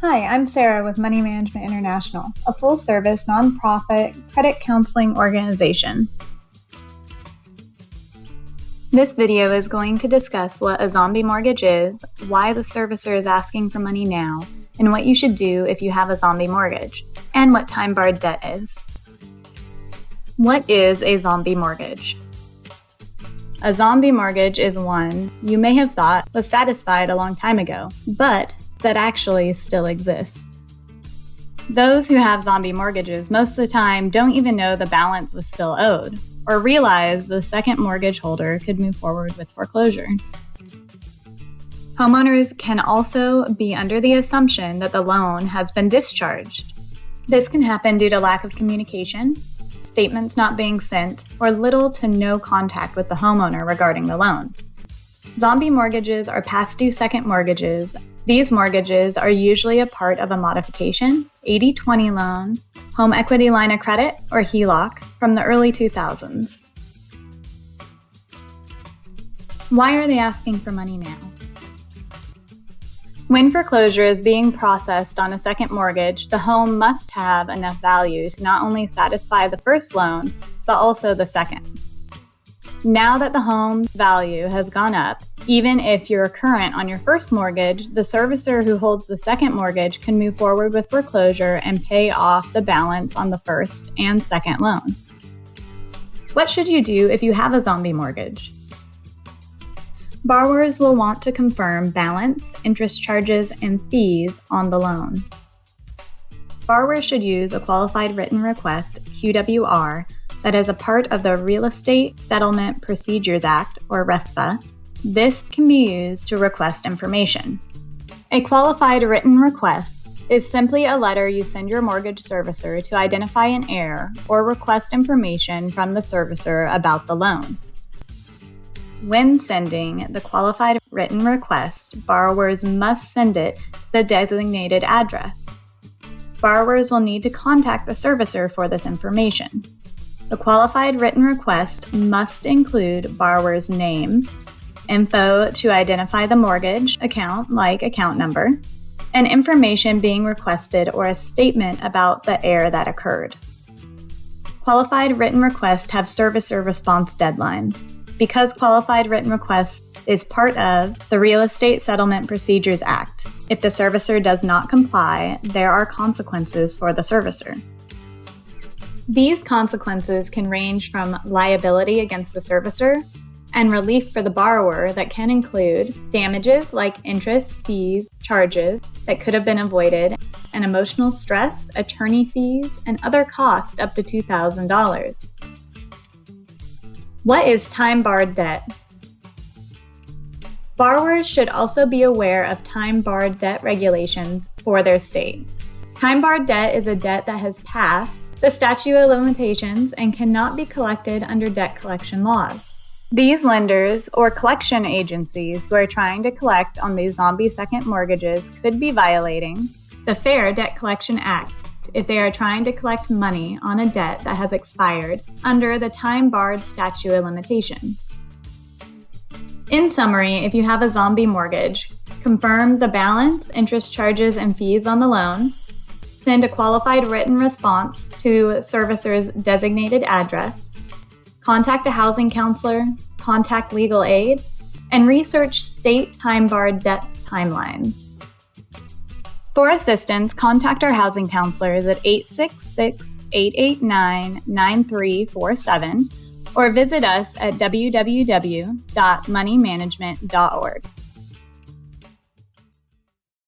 Hi, I'm Sarah with Money Management International, a full-service nonprofit credit counseling organization. This video is going to discuss what a zombie mortgage is, why the servicer is asking for money now, and what you should do if you have a zombie mortgage, and what time-barred debt is. What is a zombie mortgage? A zombie mortgage is one you may have thought was satisfied a long time ago, but that actually still exist. Those who have zombie mortgages most of the time don't even know the balance was still owed, or realize the second mortgage holder could move forward with foreclosure. Homeowners can also be under the assumption that the loan has been discharged. This can happen due to lack of communication, statements not being sent, or little to no contact with the homeowner regarding the loan. Zombie mortgages are past due second mortgages. These mortgages are usually a part of a modification, 80/20 loan, home equity line of credit, or HELOC from the early 2000s. Why are they asking for money now? When foreclosure is being processed on a second mortgage, the home must have enough value to not only satisfy the first loan, but also the second. Now that the home value has gone up, even if you're current on your first mortgage, the servicer who holds the second mortgage can move forward with foreclosure and pay off the balance on the first and second loan. What should you do if you have a zombie mortgage? Borrowers will want to confirm balance, interest charges, and fees on the loan. Borrowers should use a qualified written request, QWR, that is a part of the Real Estate Settlement Procedures Act, or RESPA. This can be used to request information. A qualified written request is simply a letter you send your mortgage servicer to identify an error or request information from the servicer about the loan. When sending the qualified written request, borrowers must send it to the designated address. Borrowers will need to contact the servicer for this information. The qualified written request must include borrower's name, info to identify the mortgage account, like account number, and information being requested or a statement about the error that occurred. Qualified written requests have servicer response deadlines. Because qualified written request is part of the Real Estate Settlement Procedures Act, if the servicer does not comply, there are consequences for the servicer. These consequences can range from liability against the servicer and relief for the borrower that can include damages like interest, fees, charges that could have been avoided, and emotional stress, attorney fees, and other costs up to $2,000. What is time-barred debt? Borrowers should also be aware of time-barred debt regulations for their state. Time-barred debt is a debt that has passed the statute of limitations and cannot be collected under debt collection laws. These lenders or collection agencies who are trying to collect on these zombie second mortgages could be violating the Fair Debt Collection Act if they are trying to collect money on a debt that has expired under the time-barred statute of limitation. In summary, if you have a zombie mortgage, confirm the balance, interest charges, and fees on the loan, send a qualified written response to servicer's designated address, contact a housing counselor, contact legal aid, and research state time-barred debt timelines. For assistance, contact our housing counselors at 866-889-9347 or visit us at www.moneymanagement.org.